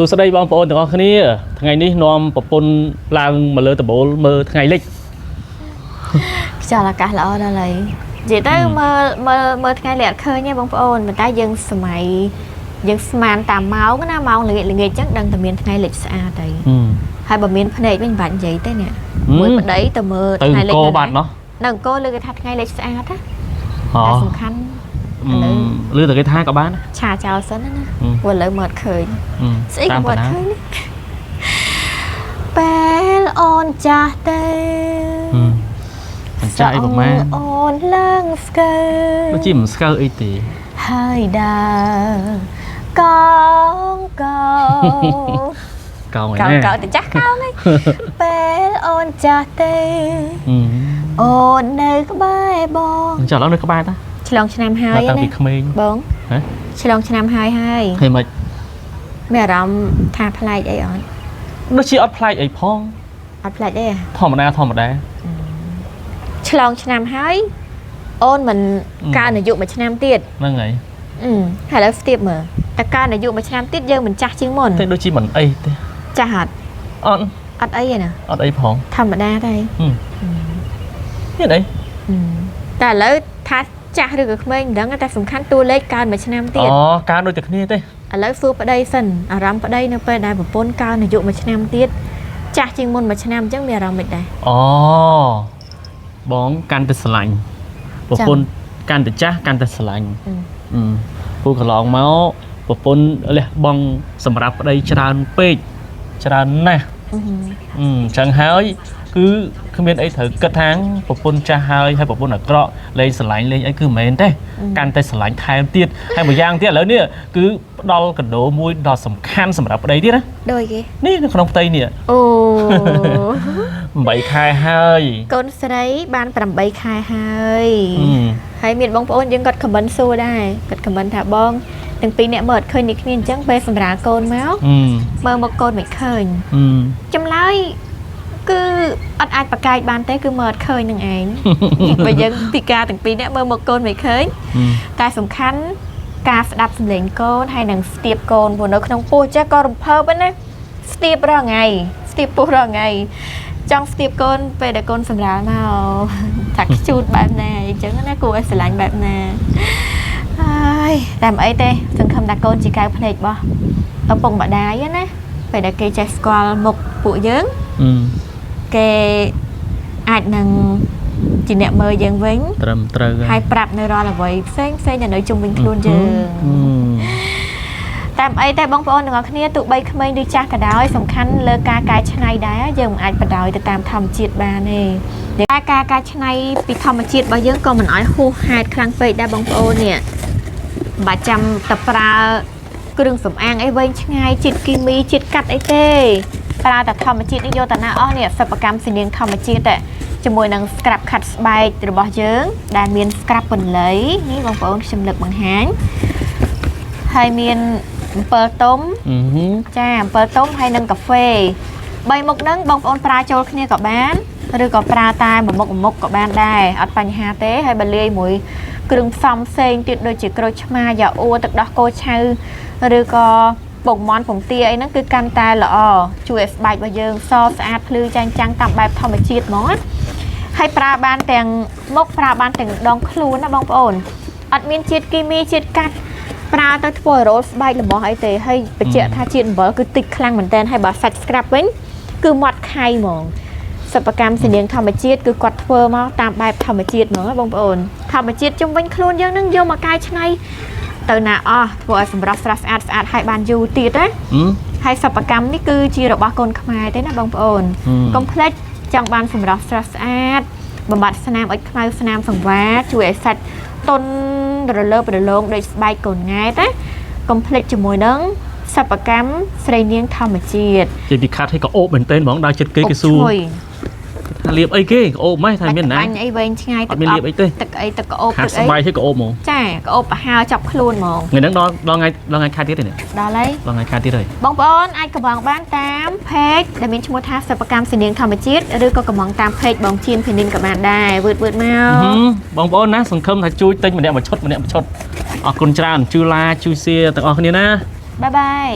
សួស្តីបងប្អូនទាំងអស់គ្នាថ្ងៃនេះនាំប្រពន្ធឡើងមកលើដំបូលមើលថ្ងៃលិចខ្យល់អាកាសល្អដល់ហើយនិយាយទៅមើលថ្ងៃលិចអត់ឃើញទេបងប្អូនប៉ុន្តែយើងសម័យយើងស្មានតាមម៉ោងណាម៉ោងល្ងាចអញ្ចឹងដឹងតែមានថ្ងៃលិចស្អាតហើយបើមានភ្នែកវិញមិនបាច់និយាយទេនេះមួយប្តីទៅមើលថ្ងៃលិចនៅបាត់ណោះនៅអង្គរលើគេថាថ្ងៃលិចស្អាតណាតែសំខាន់លឺតែគេថាក៏បានឆាចោលសិនណាព្រោះឥឡូវមើលឃើញស្អីក៏មើលឃើញពេលអូនចាស់ទៅចាស់អីប្រហែលអូនឡើងស្កើដូចជាមិនស្កើអីទេហើយដើរកងកងណាកងទៅចាស់កងហ្នឹងពេលអូនចាស់ទៅអូននៅក្បែរបងចាស់ឡើងនៅក្បែរតាឆ្លងឆ្នាំហើយតាំងពីក្មេងបងឆ្លងឆ្នាំហើយហើយមិនមានអារម្មណ៍ថាប្លែកអីអត់ដូចជាអត់ប្លែកអីផងអត់ប្លែកទេធម្មតាឆ្លងឆ្នាំហើយអូនមិនកើនអាយុមួយឆ្នាំទៀតហ្នឹងហើយហើយឥឡូវស្ទាបមើលតែកើនអាយុមួយឆ្នាំទៀតយើងមិនចាស់ជាងមុនតែដូចជាមិនអីទេចាស់អត់អត់អីទេណាអត់អីផងធម្មតាទេមានអីតែឥឡូវថាចាស់ឬក៏ក្មេងមិនដឹងតែសំខាន់តួលេខកើនមួយឆ្នាំទៀតកើនដូចតែគ្នាទេឥឡូវសួរប្តីសិនអារម្មណ៍ប្តីនៅពេលដែលប្រពន្ធកើនអាយុមួយឆ្នាំទៀតចាស់ជាងមុនមួយឆ្នាំអញ្ចឹងមានអារម្មណ៍មិនដែរបងកាន់តែស្រឡាញ់ប្រពន្ធកាន់តែចាស់កាន់តែស្រឡាញ់ពូកន្លងមកប្រពន្ធលះបង់សម្រាប់ប្តីច្រើនពេកច្រើនណាស់អញ្ចឹងហើយគឺគ្មានអីត្រូវគិតថាប្រពន្ធចាស់ហើយប្រពន្ធអាក្រក់លេងស្រឡាញ់លេងអីគឺមិនមែនទេកាន់តែស្រឡាញ់ថែមទៀតហើយមួយយ៉ាងទៀតឥឡូវនេះគឺផ្ដល់កណ្ដោមួយដ៏សំខាន់សម្រាប់ប្តីទៀតណាដូចគេនេះនៅក្នុងផ្ទៃនេះអូ8ខែហើយកូនស្រីបាន8ខែហើយមានបងប្អូនយើងគាត់ខមមិនសួរដែរគាត់ខមមិនថាបងទាំងពីរអ្នកមើលអត់ឃើញនេះគ្នាអញ្ចឹងពេលសម្រាប់កូនមកមើលមកកូនមិនឃើញចម្លើយគឺអត់អាចប្រកែកបានទេគឺមើលអត់ឃើញនឹងឯងបើយើងពិការទាំងពីរអ្នកមើលមកកូនមិនឃើញតែសំខាន់ការស្ដាប់សំឡេងកូនហើយនឹងស្ទាបកូនព្រោះនៅក្នុងពោះចេះក៏រំភើបណាស្ទាបរាល់ថ្ងៃស្ទាបពោះរាល់ថ្ងៃចង់ស្ទាបកូនពេលដែលកូនសម្រាលមកថាខ្ជូតបែបណាអញ្ចឹងណាគួរឲ្យស្រឡាញ់បែបណាហើយតែមិនអីទេសង្ឃឹមថាកូនជាកៅភ្នែករបស់ឪពុកម្ដាយណាពេលដែលគេចេះស្គាល់មុខពួកយើងគេអាចនឹងជាអ្នកមើលយើងវិញត្រឹមត្រូវហើយប្រាប់នៅរាល់អ្វីផ្សេងដែលនៅជុំវិញខ្លួនយើងតែអីតែបងប្អូនទាំងអស់គ្នាទោះបីក្មេងឬចាស់ក៏ដោយសំខាន់លើការកែច្នៃដែរយើងមិនអាចបដ ாய் ទៅតាមធម្មជាតិបានទេការកែច្នៃពីធម្មជាតិរបស់យើងក៏មិនឲ្យហួសហេតុខ្លាំងពេកដែរបងប្អូននេះបើចាំតែប្រើគ្រឿងសម្អាងអីវែងឆ្ងាយជាតិគីមីជាតិកាត់អីទេប្រើតែធម្មជាតិនេះយកតាណាអស់នេះសិប្បកម្មសៀងធម្មជាតិជាមួយនឹង scrap ខាត់ស្បែករបស់យើងដែលមាន scrap ពន្លៃនេះបងប្អូនខ្ញុំលើកបង្ហាញហើយមានអំពិលទុំចាអំពិលទុំហើយនឹងកាហ្វេ3មុខហ្នឹងបងប្អូនប្រើចូលគ្នាក៏បានឬក៏ប្រើតែមួយមុខក៏បានដែរអត់បញ្ហាទេហើយបើលាយមួយគ្រឿងផ្សំផ្សេងទៀតដូចជាក្រូចឆ្មាយ៉ាអ៊ូទឹកដោះគោឆៅឬក៏ពងមាន់ពងទាអីហ្នឹងគឺកាន់តែល្អជួយឲ្យស្បែករបស់យើងសស្អាតភ្លឺចាញ់ចាំងតាមបែបធម្មជាតិហ្មងណាហើយប្រើបានទាំងមុខប្រើបានទាំងដងខ្លួនណាបងប្អូនអត់មានជាតិគីមីជាតិកាត់ប្រើទៅធ្វើរ៉ូលស្បែករបស់អីទេហើយបញ្ជាក់ថាជាតិអំបិលគឺតិចខ្លាំងមែនតើហើយបើសាច់ scrap វិញគឺមាត់ខៃហ្មងសិប្បកម្មសៀងធម្មជាតិគឺគាត់ធ្វើមកតាមបែបធម្មជាតិហ្មងបងប្អូនធម្មជាតិជុំវិញខ្លួនយើងនឹងយកមកកែច្នៃទៅណាអស់ធ្វើឲ្យសម្រស់ស្រស់ស្អាតហើយបានយូរទៀតណាហើយសិប្បកម្មនេះគឺជារបស់កូនខ្មែរទេណាបងប្អូនកុំភ្លេចចង់បានសម្រស់ស្រស់ស្អាតបំបត្តិស្នាមអុចខ្មៅស្នាមសង្វារជួយឲ្យសាច់ទន់រលើបរលោងដូចស្បែកកូនង៉ែតណាកុំភ្លេចជាមួយនឹងសិប្បកម្មស្រីនាងធម្មជាតិជាពីខាត់ឲ្យក៏អូបមែនតើហ្មងដល់ចិត្តគេសួរថាលៀបអីគេក្អូបម៉េះថាមានណាបាញ់អីវែងឆ្ងាយទឹកអត់មានលៀបអីទេទឹកអីទឹកក្អូបទឹកអីស្បាយឲ្យក្អូបហ្មងចាក្អូបប្រហើរចាប់ខ្លួនហ្មងថ្ងៃហ្នឹងដល់ថ្ងៃខែទៀតទេនេះដល់ហើយដល់ថ្ងៃខែទៀតហើយបងប្អូនអាចកំងបានតាម page ដែលមានឈ្មោះថាសិប្បកម្មសៀងធម្មជាតិឬក៏កំងតាម page បងជៀនភេនីនក៏បានដែរវឺតមកបងប្អូនណាសង្ឃឹមថាជួយទិញម្នាក់មួយឈុតអរគុណច្រើនជួយឡាជួយសៀទាំងអស់គ្នាណាបាយបាយ